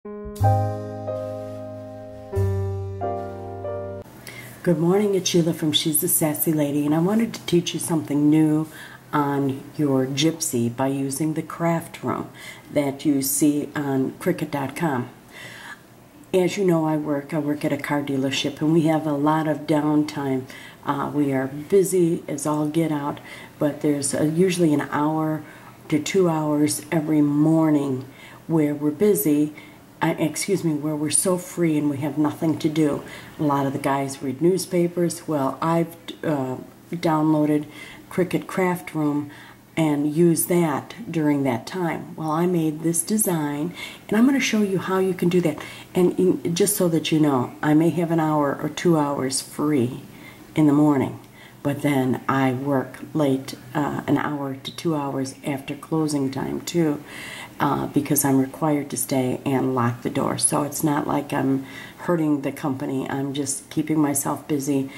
Good morning, it's Sheila from She's the Sassy Lady, and I wanted to teach you something new on your Gypsy by using the craft room that you see on Cricut.com. As you know, I work at a car dealership, and we have a lot of downtime. We are busy as all get out, but there's usually an hour to 2 hours every morning where we're busy. Where we're so free and we have nothing to do. A lot of the guys read newspapers. Well, I've downloaded Cricut Craft Room and use that during that time. Well, I made this design, and I'm going to show you how you can do that. And just so that you know, I may have an hour or 2 hours free in the morning, but then I work late, an hour to 2 hours after closing time too, because I'm required to stay and lock the door. So it's not like I'm hurting the company. I'm just keeping myself busy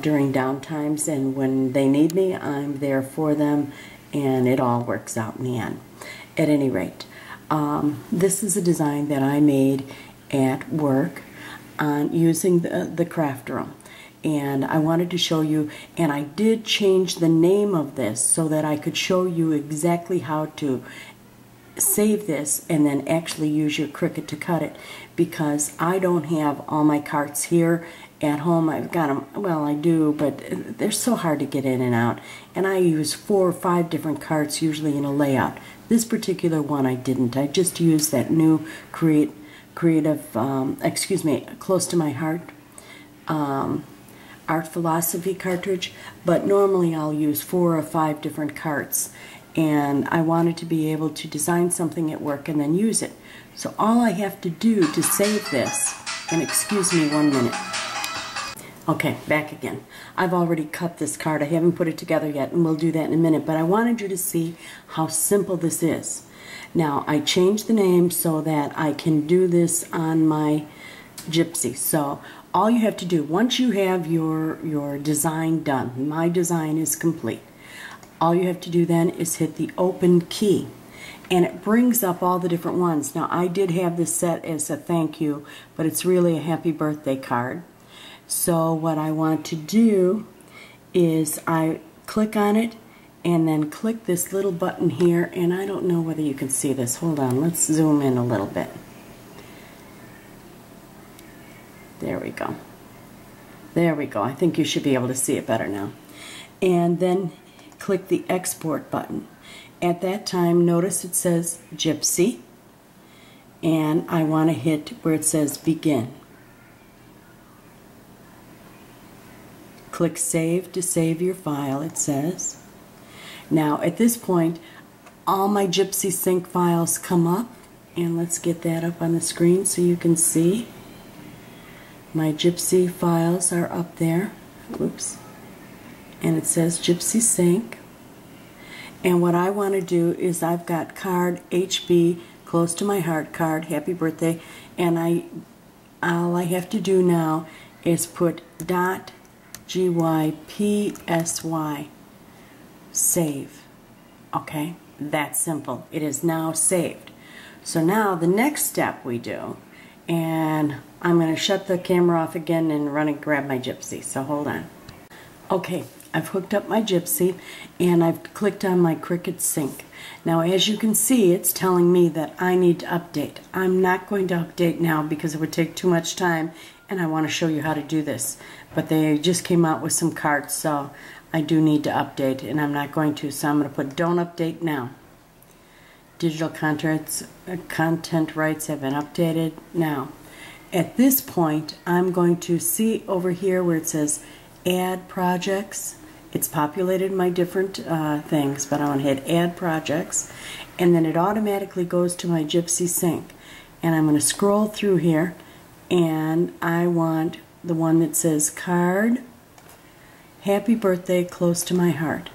during downtimes, and when they need me, I'm there for them, and it all works out in the end. At any rate, this is a design that I made at work using the craft room. And I wanted to show you, and I did change the name of this so that I could show you exactly how to save this and then actually use your Cricut to cut it, because I don't have all my carts here at home. I've got them, well, I do, but they're so hard to get in and out, and I use 4 or 5 different carts usually in a layout. This particular one I didn't. I just used that new creative close to my heart art philosophy cartridge, but normally I'll use 4 or 5 different carts, and I wanted to be able to design something at work and then use it. So all I have to do to save this, and excuse me 1 minute. Okay, back again. I've already cut this card. I haven't put it together yet, and we'll do that in a minute, but I wanted you to see how simple this is. Now, I changed the name so that I can do this on my Gypsy. So all you have to do, once you have your design done, my design is complete, all you have to do then is hit the open key, and it brings up all the different ones. Now, I did have this set as a thank you, but it's really a happy birthday card. So what I want to do is I click on it and then click this little button here, and I don't know whether you can see this. Hold on, let's zoom in a little bit. There we go. There we go. I think you should be able to see it better now. And then click the export button. At that time, notice it says Gypsy, and I want to hit where it says begin. Click save to save your file, it says. Now at this point, all my Gypsy sync files come up, and let's get that up on the screen so you can see. My Gypsy files are up there. Whoops. And it says Gypsy Sync. And what I want to do is I've got card HB, close to my heart card, happy birthday, and all I have to do now is put .gypsy, save. Okay, that's simple. It is now saved. So now the next step we do, and I'm going to shut the camera off again and run and grab my Gypsy, so hold on. Okay, I've hooked up my Gypsy, and I've clicked on my Cricut Sync. Now, as you can see, it's telling me that I need to update. I'm not going to update now because it would take too much time, and I want to show you how to do this. But they just came out with some cards, so I do need to update, and I'm not going to, so I'm going to put don't update now. Digital content rights have been updated. Now, at this point, I'm going to see over here where it says add projects. It's populated my different things, but I want to hit add projects, and then it automatically goes to my Gypsy Sync. And I'm going to scroll through here, and I want the one that says card, happy birthday, close to my heart.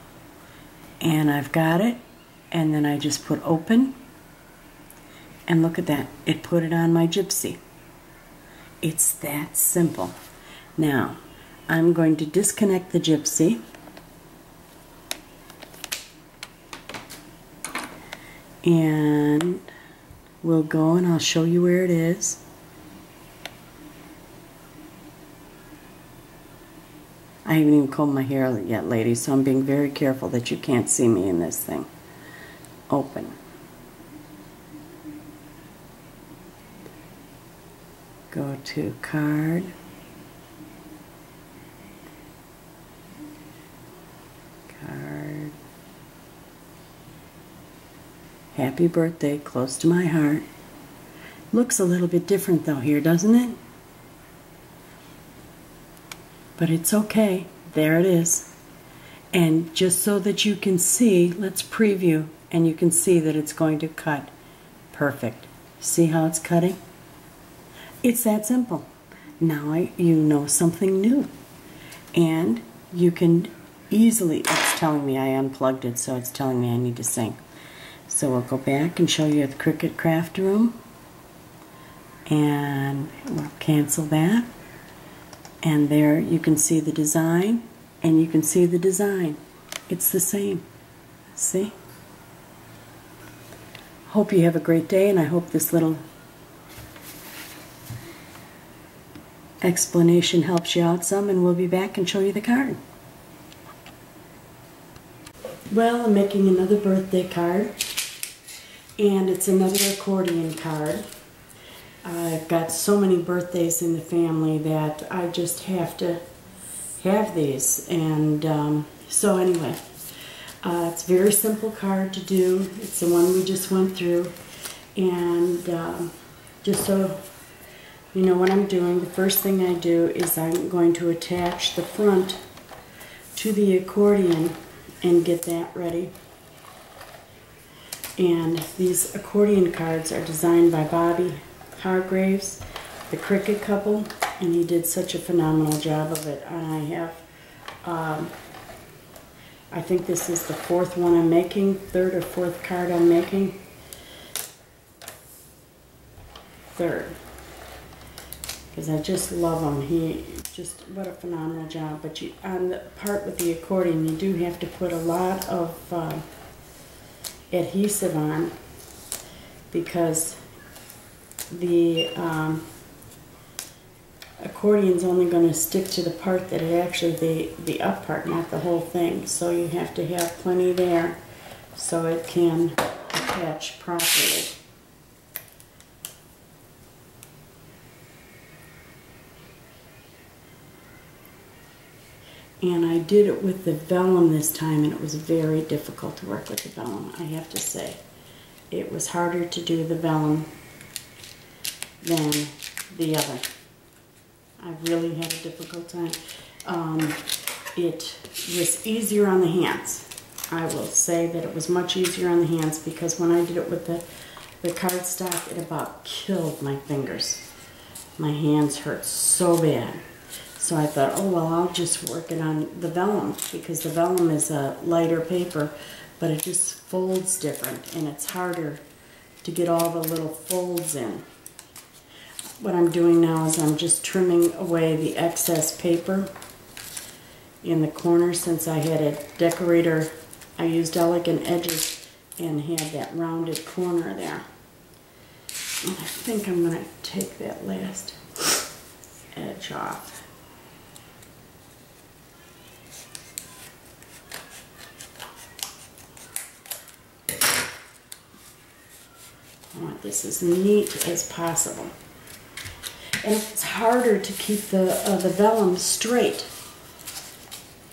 And I've got it, and then I just put open, and look at that, it put it on my Gypsy. It's that simple. Now, I'm going to disconnect the Gypsy, and we'll go and I'll show you where it is. I haven't even combed my hair yet, ladies, so I'm being very careful that you can't see me in this thing. Open. Go to card. Card. Happy birthday, close to my heart. Looks a little bit different though here, doesn't it? But it's okay. There it is. And just so that you can see, let's preview, and you can see that it's going to cut perfect. See how it's cutting? It's that simple. Now you know something new. And you can easily, it's telling me I unplugged it, so it's telling me I need to sing. So we'll go back and show you the Cricut Craft Room. And we'll cancel that. And there you can see the design, and you can see the design. It's the same. See? Hope you have a great day, and I hope this little explanation helps you out some, and we'll be back and show you the card. Well, I'm making another birthday card, and it's another accordion card. I've got so many birthdays in the family that I just have to have these. And so anyway, it's a very simple card to do. It's the one we just went through. And just so you know what I'm doing, the first thing I do is I'm going to attach the front to the accordion and get that ready. And these accordion cards are designed by Bobby Hargraves, the Cricut couple, and he did such a phenomenal job of it. And I have, I think this is the fourth one I'm making, third or fourth card I'm making. Third. Because I just love him. He just, what a phenomenal job. But you, on the part with the accordion, you do have to put a lot of adhesive on, because the accordion's only going to stick to the part that it actually, the up part, not the whole thing. So you have to have plenty there so it can attach properly. And I did it with the vellum this time, and it was very difficult to work with the vellum, I have to say. It was harder to do the vellum than the other. I really had a difficult time. It was easier on the hands. I will say that it was much easier on the hands, because when I did it with the cardstock, it about killed my fingers. My hands hurt so bad. So I thought, oh well, I'll just work it on the vellum, because the vellum is a lighter paper, but it just folds different, and it's harder to get all the little folds in. What I'm doing now is I'm just trimming away the excess paper in the corner, since I had a decorator. I used Elegant Edges and had that rounded corner there. And I think I'm going to take that last edge off. I want this as neat as possible. And it's harder to keep the vellum straight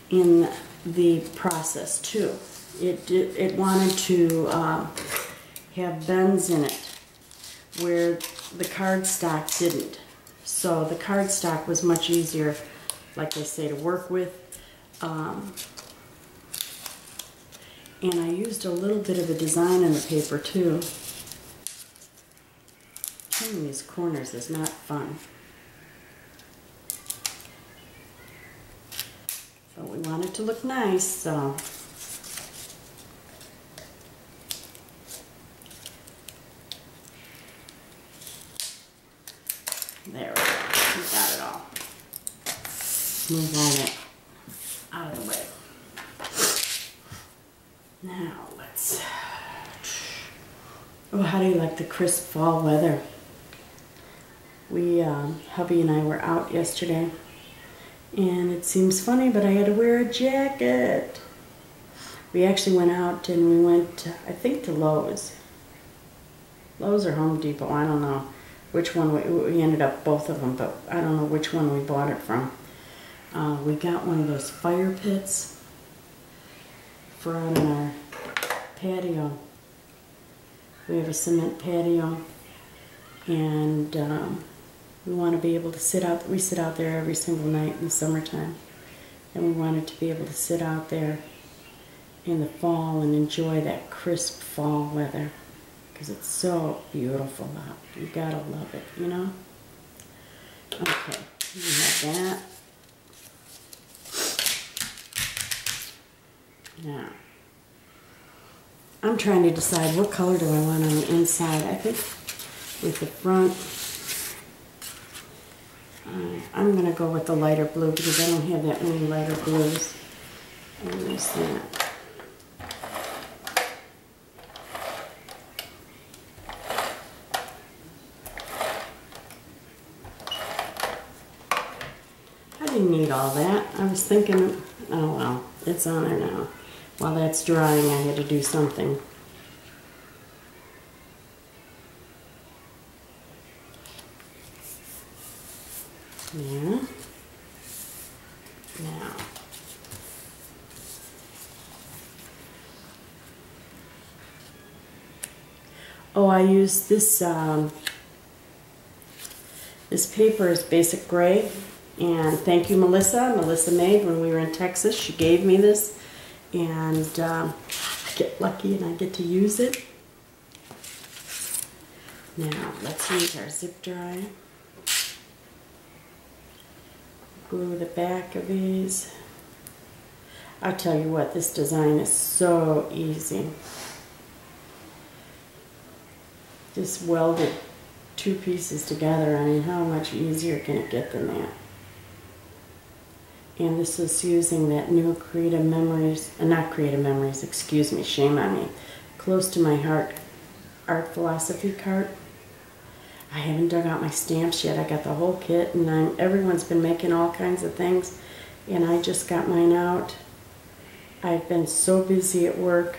in the process too. It wanted to have bends in it where the cardstock didn't. So the cardstock was much easier, like they say, to work with. And I used a little bit of a design in the paper too. Trimming these corners is not fun. But we want it to look nice, so. There we go. We got it all. Move all that out of the way. Now let's. Oh, how do you like the crisp fall weather? Hubby and I were out yesterday, and it seems funny, but I had to wear a jacket. We actually went out and we went, I think, to Lowe's. Lowe's or Home Depot, I don't know which one. We ended up both of them, but I don't know which one we bought it from. We got one of those fire pits for on our patio. We have a cement patio, and we want to be able to sit out. We sit out there every single night in the summertime, and we wanted to be able to sit out there in the fall and enjoy that crisp fall weather, because it's so beautiful out. You gotta love it, you know? Okay, we have that. Now, I'm trying to decide what color do I want on the inside. I think with the front, I'm going to go with the lighter blue because I don't have that many lighter blues. And there's that. I didn't need all that. I was thinking, oh well, it's on there now. While that's drying, I had to do something. Yeah. Now. Oh, I use this, this paper is basic gray. And thank you, Melissa. Melissa made when we were in Texas. She gave me this. And I get lucky and I get to use it. Now, let's use our zip dry. Glue the back of these. I'll tell you what, this design is so easy. Just welded two pieces together. I mean, how much easier can it get than that? And this is using that new Creative Memories, not Creative Memories, excuse me, shame on me. Close to my heart art philosophy card. I haven't dug out my stamps yet. I got the whole kit, and everyone's been making all kinds of things, and I just got mine out. I've been so busy at work.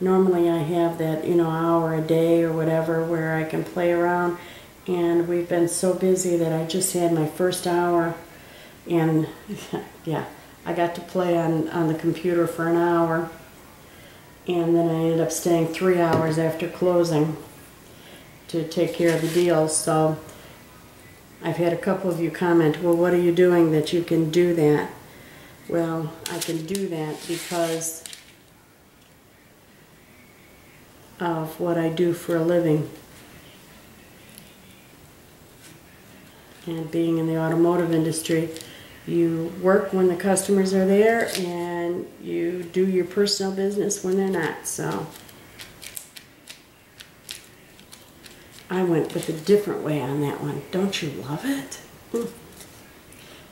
Normally I have that, you know, hour a day or whatever where I can play around, and we've been so busy that I just had my first hour, and yeah, I got to play on the computer for an hour, and then I ended up staying 3 hours after closing to take care of the deals. So I've had a couple of you comment, well, what are you doing that you can do that? Well, I can do that because of what I do for a living. And being in the automotive industry, you work when the customers are there and you do your personal business when they're not. So I went with a different way on that one. Don't you love it?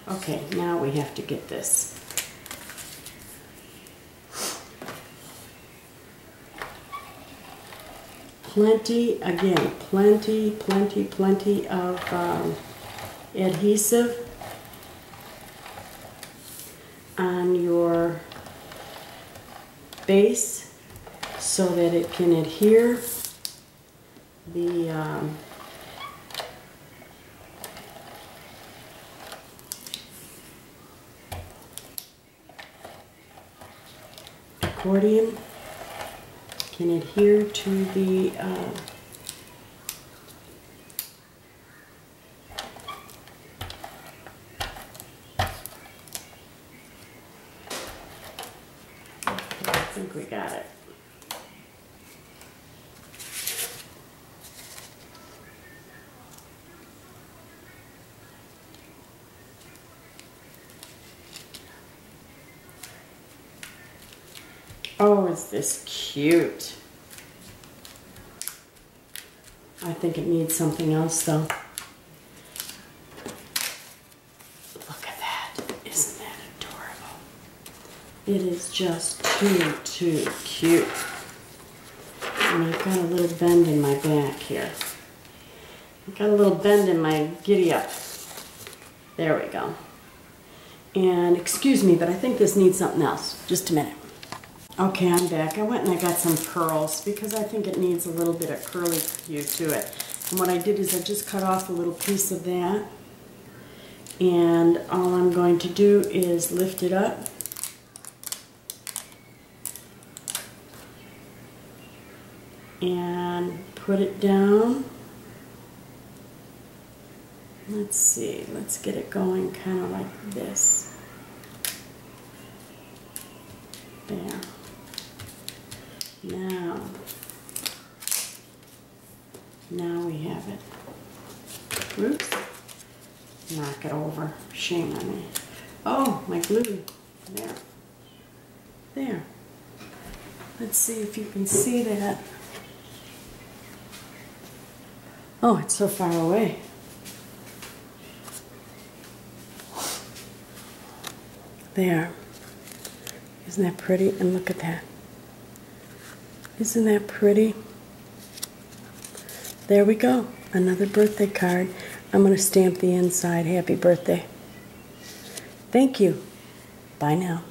Okay, now we have to get this. Plenty, again, plenty of adhesive on your base so that it can adhere. The accordion can adhere to the I think we got it. Oh, is this cute? I think it needs something else though. Look at that. Isn't that adorable? It is just too cute. and I've got a little bend in my back here. I've got a little bend in my giddy up. There we go. And excuse me, but I think this needs something else. Just a minute. Okay, I'm back. I went and I got some pearls because I think it needs a little bit of curly hue to it. And what I did is I just cut off a little piece of that. And all I'm going to do is lift it up. And put it down. Let's see, let's get it going kind of like this. There. Now we have it. Oops. Knock it over. Shame on me. Oh, my glue. There. There. Let's see if you can see that. Oh, it's so far away. There. Isn't that pretty? And look at that. Isn't that pretty? There we go. Another birthday card. I'm going to stamp the inside. Happy birthday. Thank you. Bye now.